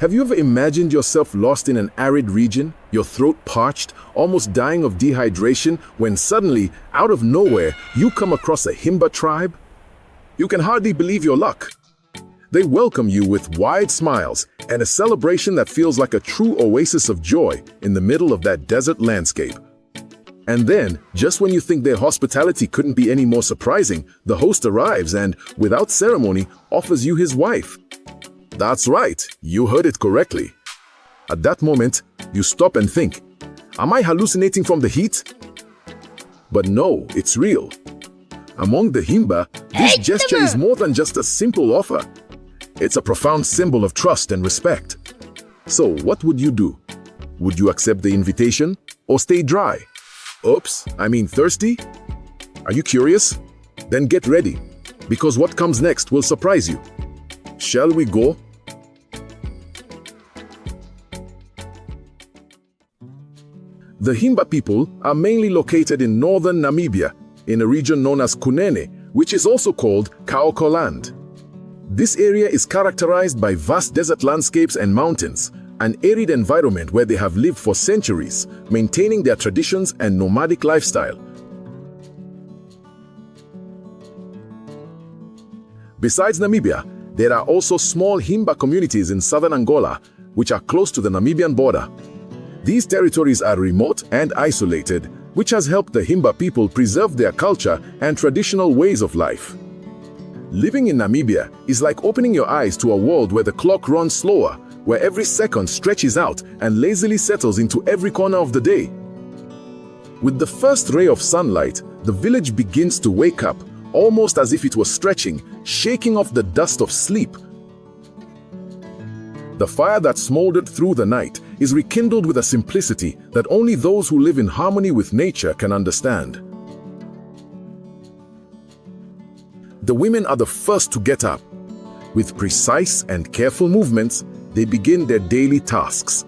Have you ever imagined yourself lost in an arid region, your throat parched, almost dying of dehydration, when suddenly, out of nowhere, you come across a Himba tribe? You can hardly believe your luck. They welcome you with wide smiles and a celebration that feels like a true oasis of joy in the middle of that desert landscape. And then, just when you think their hospitality couldn't be any more surprising, the host arrives and, without ceremony, offers you his wife. That's right, you heard it correctly. At that moment, you stop and think, am I hallucinating from the heat? But no, it's real. Among the Himba, this gesture is more than just a simple offer. It's a profound symbol of trust and respect. So, what would you do? Would you accept the invitation or stay dry? Oops, I mean thirsty? Are you curious? Then get ready, because what comes next will surprise you. Shall we go? The Himba people are mainly located in northern Namibia, in a region known as Kunene, which is also called Kaoko Land. This area is characterized by vast desert landscapes and mountains, an arid environment where they have lived for centuries, maintaining their traditions and nomadic lifestyle. Besides Namibia, there are also small Himba communities in southern Angola, which are close to the Namibian border. These territories are remote and isolated, which has helped the Himba people preserve their culture and traditional ways of life. Living in Namibia is like opening your eyes to a world where the clock runs slower, where every second stretches out and lazily settles into every corner of the day. With the first ray of sunlight, the village begins to wake up, almost as if it was stretching, shaking off the dust of sleep. The fire that smoldered through the night is rekindled with a simplicity that only those who live in harmony with nature can understand. The women are the first to get up. With precise and careful movements, they begin their daily tasks.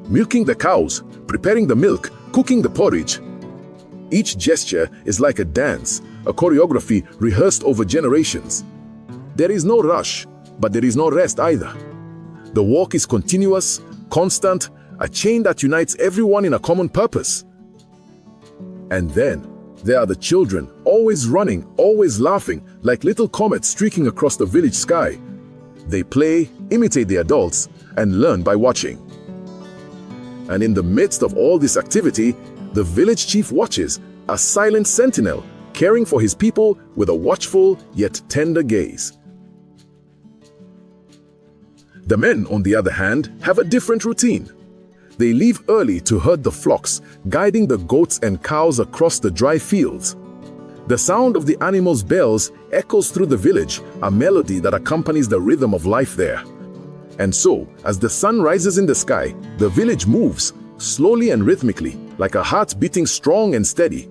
Milking the cows, preparing the milk, cooking the porridge. Each gesture is like a dance, a choreography rehearsed over generations. There is no rush, but there is no rest either. The walk is continuous, constant, a chain that unites everyone in a common purpose. And then, there are the children, always running, always laughing, like little comets streaking across the village sky. They play, imitate the adults, and learn by watching. And in the midst of all this activity, the village chief watches, a silent sentinel, caring for his people with a watchful yet tender gaze. The men, on the other hand, have a different routine. They leave early to herd the flocks, guiding the goats and cows across the dry fields. The sound of the animals' bells echoes through the village, a melody that accompanies the rhythm of life there. And so, as the sun rises in the sky, the village moves, slowly and rhythmically, like a heart beating strong and steady.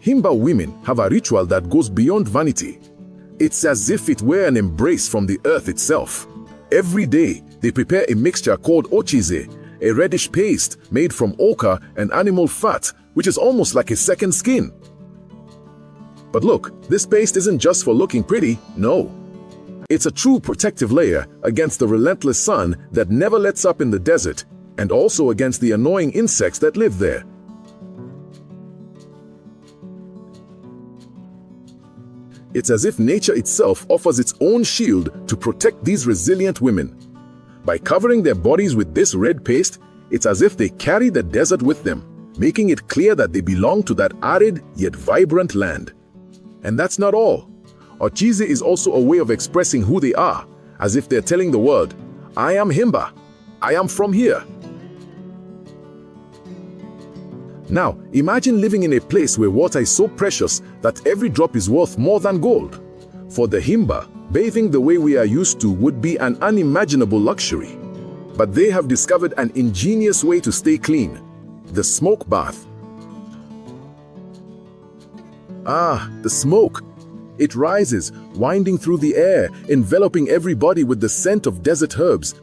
Himba women have a ritual that goes beyond vanity. It's as if it were an embrace from the earth itself. Every day, they prepare a mixture called ochize, a reddish paste made from ochre and animal fat, which is almost like a second skin. But look, this paste isn't just for looking pretty, no. It's a true protective layer against the relentless sun that never lets up in the desert, and also against the annoying insects that live there. It's as if nature itself offers its own shield to protect these resilient women. By covering their bodies with this red paste, it's as if they carry the desert with them, making it clear that they belong to that arid yet vibrant land. And that's not all. Ochize is also a way of expressing who they are, as if they're telling the world, I am Himba, I am from here. Now, imagine living in a place where water is so precious that every drop is worth more than gold. For the Himba, bathing the way we are used to would be an unimaginable luxury. But they have discovered an ingenious way to stay clean: the smoke bath. Ah, the smoke! It rises, winding through the air, enveloping everybody with the scent of desert herbs.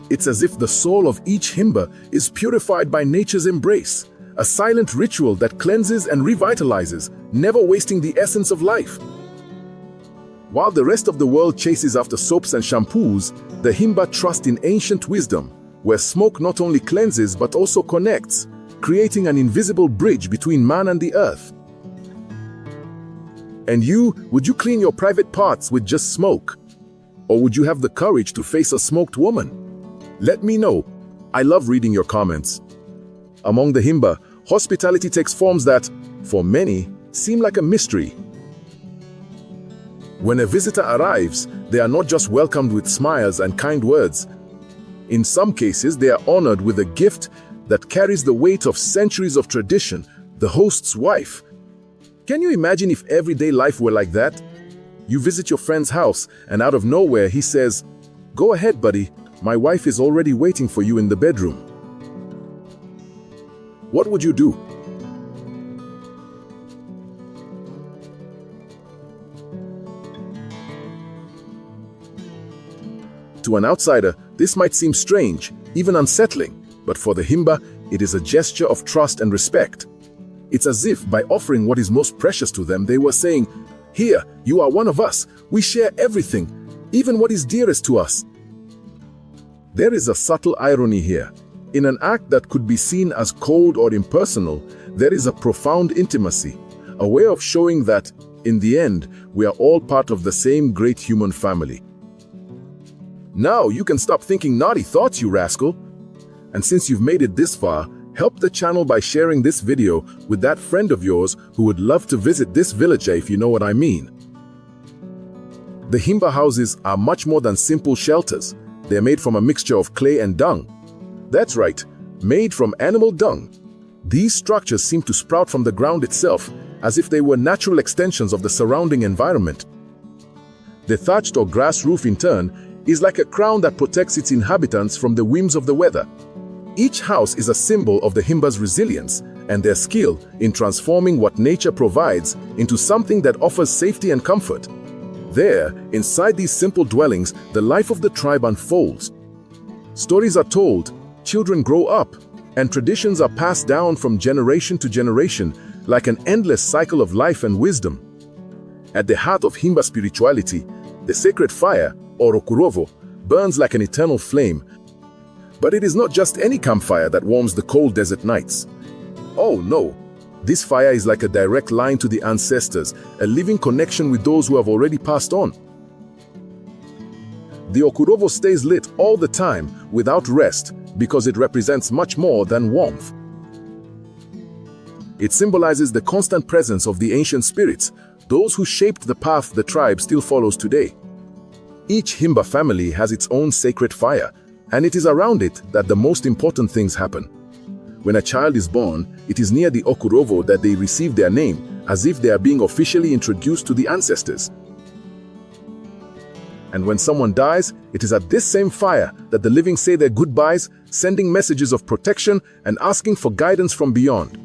It's as if the soul of each Himba is purified by nature's embrace. A silent ritual that cleanses and revitalizes, never wasting the essence of life. While the rest of the world chases after soaps and shampoos, the Himba trust in ancient wisdom, where smoke not only cleanses but also connects, creating an invisible bridge between man and the earth. And you, would you clean your private parts with just smoke? Or would you have the courage to face a smoked woman? Let me know. I love reading your comments. Among the Himba, hospitality takes forms that, for many, seem like a mystery. When a visitor arrives, they are not just welcomed with smiles and kind words. In some cases, they are honored with a gift that carries the weight of centuries of tradition, the host's wife. Can you imagine if everyday life were like that? You visit your friend's house, and out of nowhere he says, "Go ahead, buddy, my wife is already waiting for you in the bedroom." What would you do? To an outsider, this might seem strange, even unsettling, but for the Himba, it is a gesture of trust and respect. It's as if by offering what is most precious to them, they were saying, "Here, you are one of us. We share everything, even what is dearest to us." There is a subtle irony here. In an act that could be seen as cold or impersonal, there is a profound intimacy, a way of showing that, in the end, we are all part of the same great human family. Now you can stop thinking naughty thoughts, you rascal. And since you've made it this far, help the channel by sharing this video with that friend of yours who would love to visit this village, if you know what I mean. The Himba houses are much more than simple shelters. They're made from a mixture of clay and dung. That's right, made from animal dung. These structures seem to sprout from the ground itself, as if they were natural extensions of the surrounding environment. The thatched or grass roof, in turn, is like a crown that protects its inhabitants from the whims of the weather. Each house is a symbol of the Himba's resilience and their skill in transforming what nature provides into something that offers safety and comfort. There, inside these simple dwellings, the life of the tribe unfolds. Stories are told, children grow up, and traditions are passed down from generation to generation like an endless cycle of life and wisdom. At the heart of Himba spirituality, the sacred fire, or Okurovo, burns like an eternal flame. But it is not just any campfire that warms the cold desert nights. Oh no, this fire is like a direct line to the ancestors, a living connection with those who have already passed on. The Okurovo stays lit all the time, without rest, because it represents much more than warmth. It symbolizes the constant presence of the ancient spirits, those who shaped the path the tribe still follows today. Each Himba family has its own sacred fire, and it is around it that the most important things happen. When a child is born, it is near the Okurovo that they receive their name, as if they are being officially introduced to the ancestors. And when someone dies, it is at this same fire that the living say their goodbyes, sending messages of protection and asking for guidance from beyond.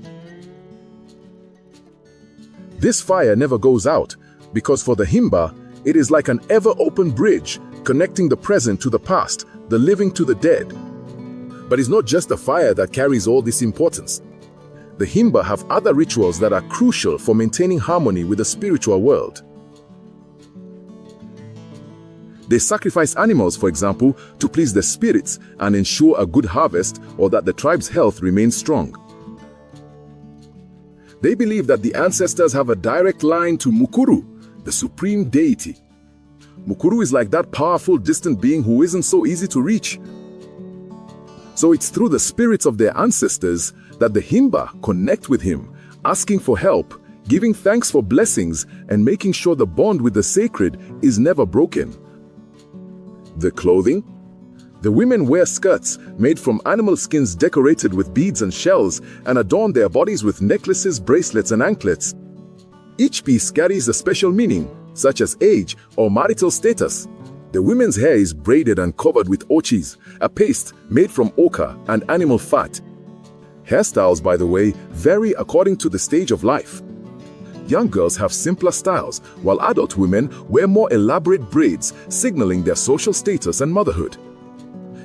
This fire never goes out, because for the Himba, it is like an ever-open bridge, connecting the present to the past, the living to the dead. But it's not just the fire that carries all this importance. The Himba have other rituals that are crucial for maintaining harmony with the spiritual world. They sacrifice animals, for example, to please the spirits and ensure a good harvest or that the tribe's health remains strong. They believe that the ancestors have a direct line to Mukuru, the supreme deity. Mukuru is like that powerful, distant being who isn't so easy to reach. So it's through the spirits of their ancestors that the Himba connect with him, asking for help, giving thanks for blessings, and making sure the bond with the sacred is never broken. The clothing? The women wear skirts made from animal skins decorated with beads and shells and adorn their bodies with necklaces, bracelets, and anklets. Each piece carries a special meaning, such as age or marital status. The women's hair is braided and covered with ochis, a paste made from ochre and animal fat. Hairstyles, by the way, vary according to the stage of life. Young girls have simpler styles, while adult women wear more elaborate braids, signaling their social status and motherhood.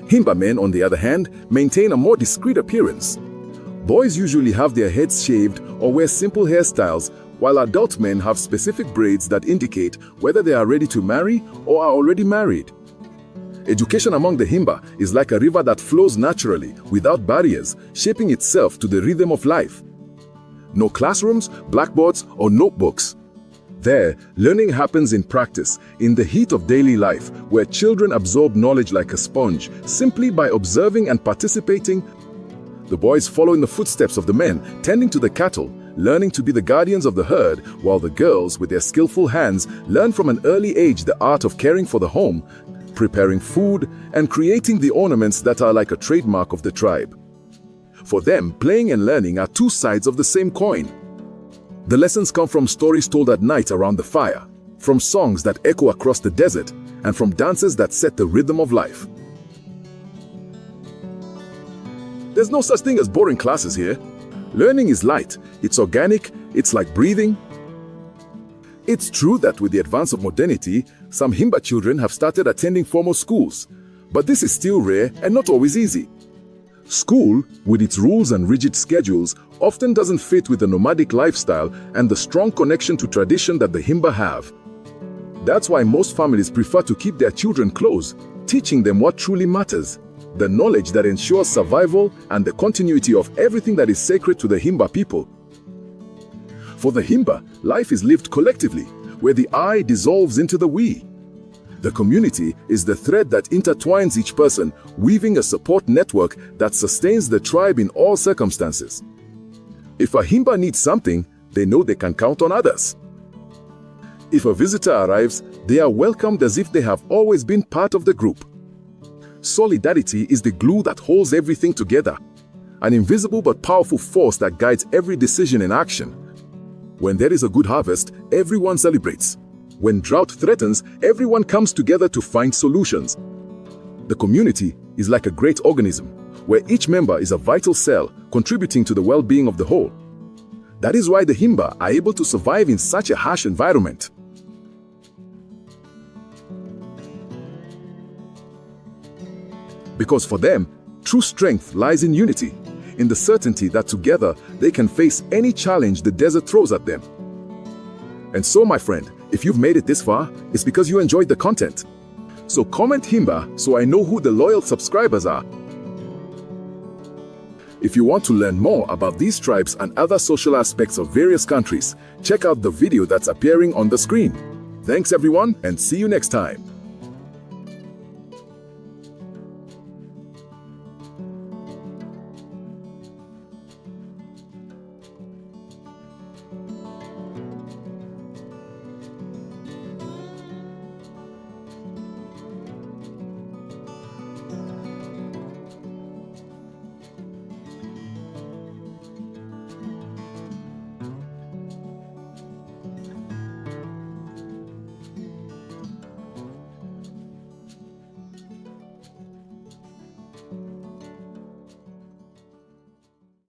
Himba men, on the other hand, maintain a more discreet appearance. Boys usually have their heads shaved or wear simple hairstyles, while adult men have specific braids that indicate whether they are ready to marry or are already married. Education among the Himba is like a river that flows naturally, without barriers, shaping itself to the rhythm of life. No classrooms, blackboards, or notebooks. There, learning happens in practice, in the heat of daily life, where children absorb knowledge like a sponge, simply by observing and participating. The boys follow in the footsteps of the men, tending to the cattle, learning to be the guardians of the herd, while the girls, with their skillful hands, learn from an early age the art of caring for the home, preparing food, and creating the ornaments that are like a trademark of the tribe. For them, playing and learning are two sides of the same coin. The lessons come from stories told at night around the fire, from songs that echo across the desert, and from dances that set the rhythm of life. There's no such thing as boring classes here. Learning is light, it's organic, it's like breathing. It's true that with the advance of modernity, some Himba children have started attending formal schools, but this is still rare and not always easy. School, with its rules and rigid schedules, often doesn't fit with the nomadic lifestyle and the strong connection to tradition that the Himba have. That's why most families prefer to keep their children close, teaching them what truly matters, the knowledge that ensures survival and the continuity of everything that is sacred to the Himba people. For the Himba, life is lived collectively, where the I dissolves into the we. The community is the thread that intertwines each person, weaving a support network that sustains the tribe in all circumstances. If a Himba needs something, they know they can count on others. If a visitor arrives, they are welcomed as if they have always been part of the group. Solidarity is the glue that holds everything together, an invisible but powerful force that guides every decision and action. When there is a good harvest, everyone celebrates. When drought threatens, everyone comes together to find solutions. The community is like a great organism, where each member is a vital cell, contributing to the well-being of the whole. That is why the Himba are able to survive in such a harsh environment. Because for them, true strength lies in unity, in the certainty that together they can face any challenge the desert throws at them. And so, my friend, if you've made it this far, it's because you enjoyed the content. So comment Himba so I know who the loyal subscribers are. If you want to learn more about these tribes and other social aspects of various countries, check out the video that's appearing on the screen. Thanks everyone, and see you next time.